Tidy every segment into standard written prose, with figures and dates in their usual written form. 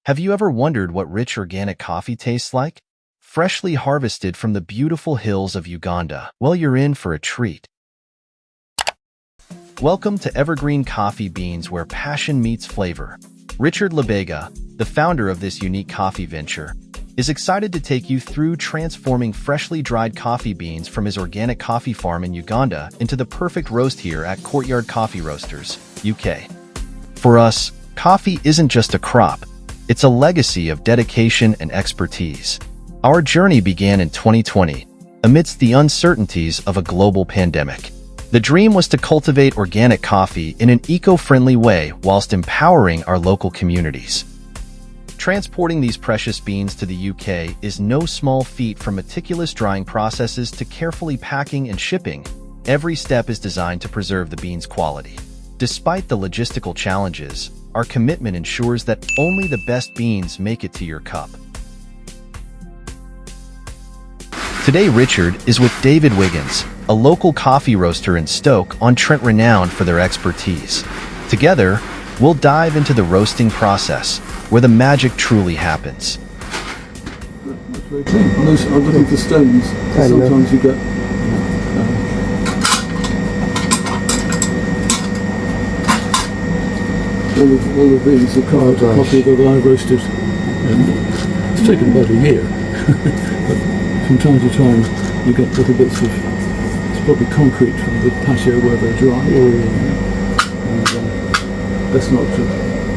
Have you ever wondered what rich organic coffee tastes like? Freshly harvested from the beautiful hills of Uganda. Well, you're in for a treat. Welcome to Evergreen Coffee Beans, where passion meets flavor. Richard Lebega, the founder of this unique coffee venture, is excited to take you through transforming freshly dried coffee beans from his organic coffee farm in Uganda into the perfect roast here at Courtyard Roasters, UK. For us, coffee isn't just a crop. It's a legacy of dedication and expertise. Our journey began in 2020, amidst the uncertainties of a global pandemic. The dream was to cultivate organic coffee in an eco-friendly way whilst empowering our local communities. Transporting these precious beans to the UK is no small feat. From meticulous drying processes to carefully packing and shipping, every step is designed to preserve the beans' quality. Despite the logistical challenges, our commitment ensures that only the best beans make it to your cup. Today, Richard is with David Wiggins, a local coffee roaster in Stoke-on-Trent renowned for their expertise. Together, we'll dive into the roasting process, where the magic truly happens. That's very clean. I'm looking for stones. Sometimes you get all of these are coffee that I roasted. It's taken about a year, but from time to time you get little bits of, it's probably concrete from the patio where they're dry. And best not to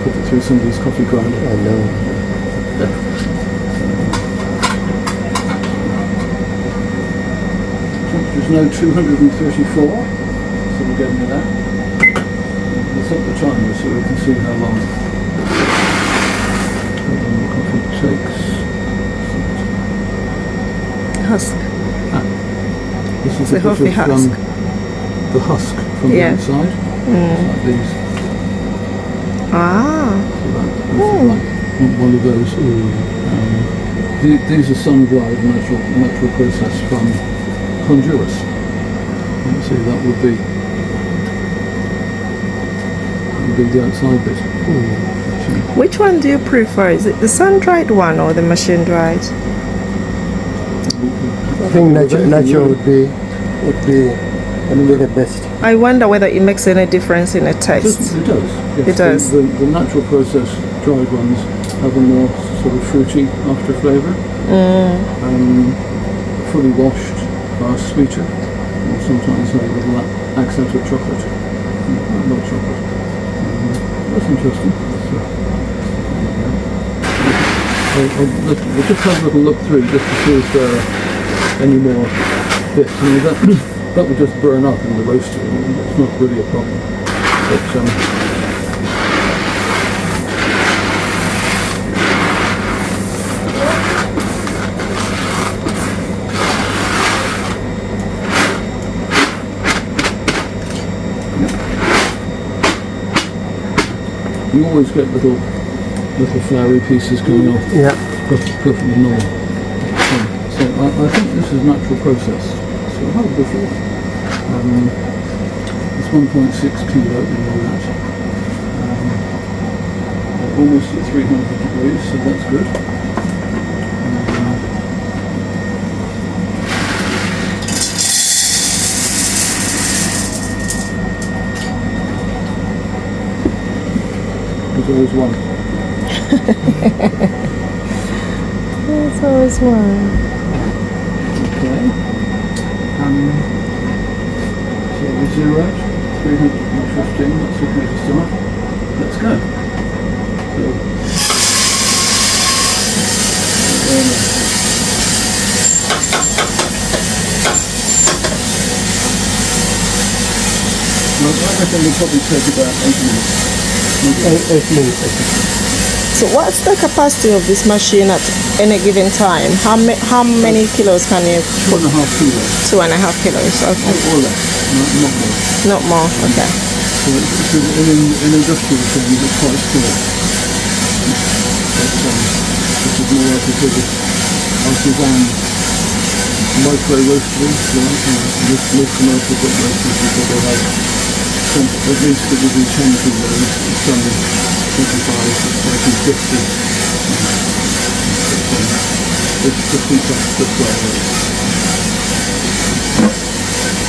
put it through somebody's coffee grinder. I know. Temperature's now 234, so we're getting to that. Let's up the timer so we can see how long the coffee takes. Husk. This is the coffee husk. The husk from the inside. Like these. So like one of those. These are sun-dried natural process from Honduras. Let's see, that would be the outside bit. Which one do you prefer? Is it the sun-dried one or the machine-dried? I think natural would be the best. I wonder whether it makes any difference in the taste. It does. Yes. It does. The natural process dried ones have a more sort of fruity after flavour. Fully washed are sweeter, and sometimes have a little accent of chocolate. Not chocolate. That's interesting. We'll just have a little look through just to see if there are any more bits. I mean, that would just burn up in the roaster. It's not really a problem. But, you always get little floury pieces coming off. Yeah. Perfectly normal. So I think this is natural process. So how before? It's 1.6 kilo in that. Almost at 300 degrees, so that's good. There's always one. There's always one. Okay. So we zero out 315, that's a good start. Let's go. So, I reckon we'll probably take about 8 minutes. 8 minutes. So what's the capacity of this machine at any given time? How many kilos can you put? 2.5 kilos. 2.5 kilos, okay. Or less, not more. Not more, okay. So in industrial terms it's quite small. But this is more like a sort of artisan micro roastery, most commercial book roasters because they have at least it will be 10 kilos, some 25 to 50 To keep up this way.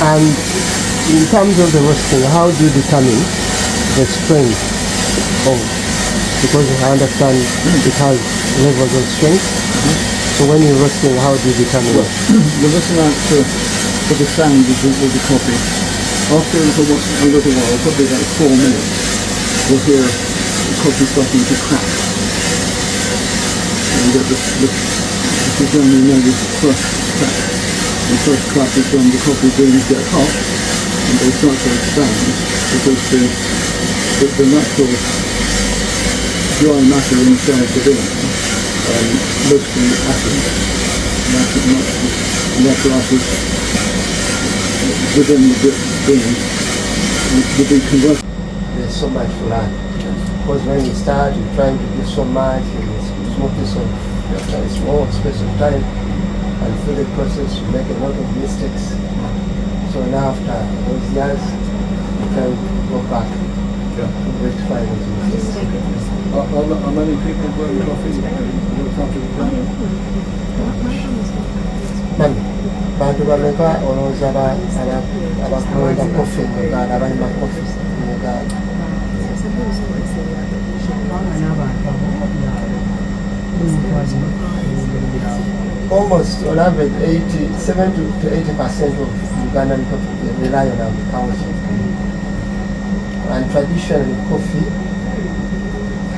And in terms of the roasting, how do you determine the strength of, because I understand it has levels of strength. So when you're roasting, how do you determine it? You listen out for the sound of the coffee. After a little while, probably about 4 minutes, you'll hear the coffee starting to crack. And you get this you generally know this first crack. The first crack is when the coffee beans get hot and they start to expand because the natural dry matter inside the bean, mostly acid, natural acid within the bean will be converted. There's so much to learn. Because when you start, you're trying to do so much, and it's smoking so after a small space of time, and through the process you make a lot of mistakes. So now after those years, you can go back to rectify those mistakes. Are many people growing coffee in the country? Bantu bameka olowooza abakulonda kofi mu Uganda abalima kofi mu Uganda? Almost on average 70 to 80% of Ugandan people rely on agriculture. And traditionally coffee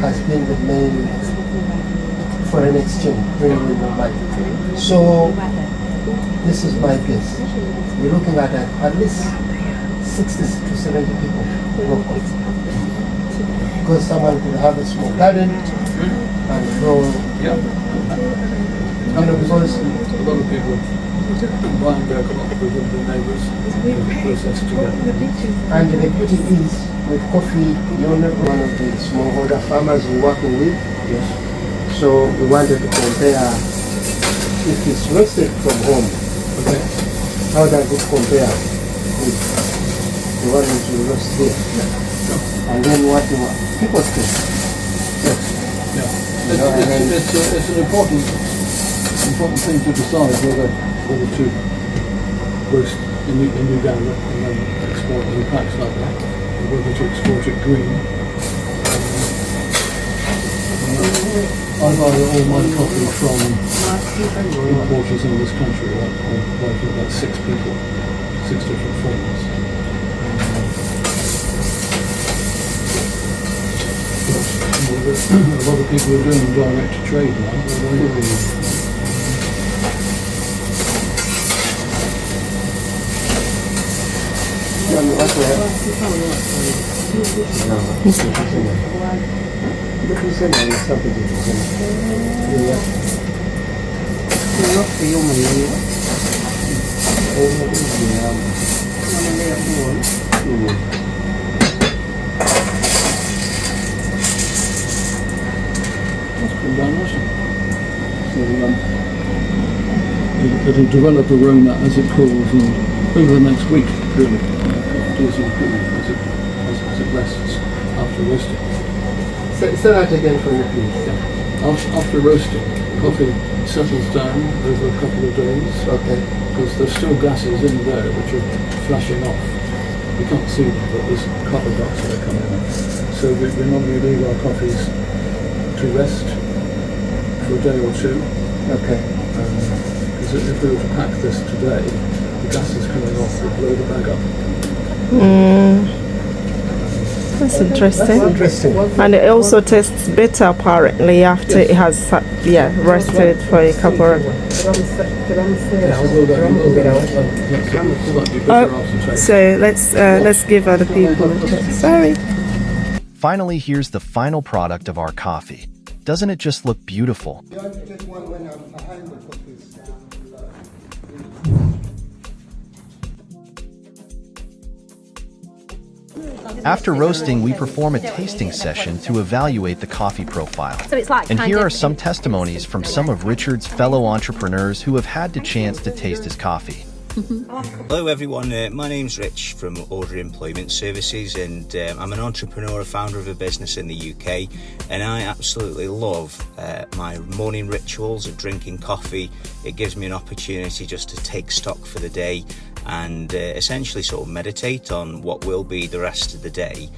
has been the main foreign exchange, bringing in the money. So this is my guess. We're looking at least 60 to 70 people grow coffee. Because someone could have a small garden and grow. Because a lot of people buying their coffee with their neighbours, process together. And the beauty is, with coffee, you're not one of the smallholder farmers we're working with. Yes. So we wanted to compare if it's roasted from home. Okay. How does it compare with the one that you roast here? And then what do people think? It's an important thing to decide whether to roast in Uganda and then export it in packs like that, or whether to export it green. I buy all my coffee from importers in this country, like 6 people, 6 different farmers. A lot of people are doing direct to trade now. It'll develop aroma as it cools, and over the next week, really, does improve as it rests after roasting. Say that again for me, please. After roasting, coffee settles down over a couple of days. Okay. Because there's still gases in there which are flashing off. You can't see them, but there's carbon dioxide coming out. So we normally leave our coffees to rest for a day or two. Okay. Because if we were to pack this today, the gases coming off would blow the bag up. That's interesting. Interesting. And it also tastes better apparently after it has rested for a couple of so let's give other people a taste. Sorry. Finally, here's the final product of our coffee. Doesn't it just look beautiful? After roasting, we perform a tasting session to evaluate the coffee profile. So it's like and here are some testimonies from some of Richard's fellow entrepreneurs who have had the chance to taste his coffee. Hello everyone, my name's Rich from Order Employment Services, and I'm an entrepreneur, a founder of a business in the UK, and I absolutely love my morning rituals of drinking coffee. It gives me an opportunity just to take stock for the day and essentially sort of meditate on what will be the rest of the day.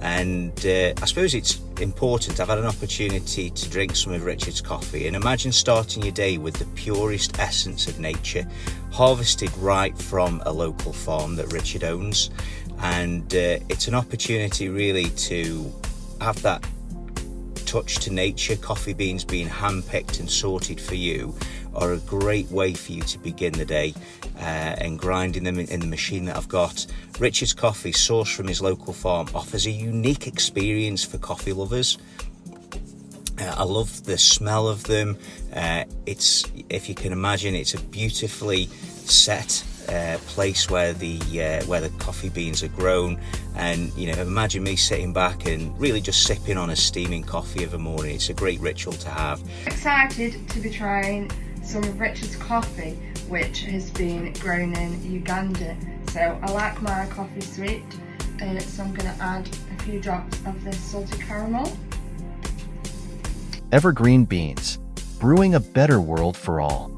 And I suppose it's important. I've had an opportunity to drink some of Richard's coffee, and imagine starting your day with the purest essence of nature, harvested right from a local farm that Richard owns. And it's an opportunity really to have that touch to nature. Coffee beans being hand-picked and sorted for you are a great way for you to begin the day, and grinding them in the machine that I've got. Richard's coffee, sourced from his local farm, offers a unique experience for coffee lovers. I love the smell of them. It's, if you can imagine, it's a beautifully set place where the coffee beans are grown, and imagine me sitting back and really just sipping on a steaming coffee of a morning. It's a great ritual to have. Excited to be trying some of Richard's coffee, which has been grown in Uganda. So I like my coffee sweet, so I'm going to add a few drops of this salted caramel. Evergreen Beans, brewing a better world for all.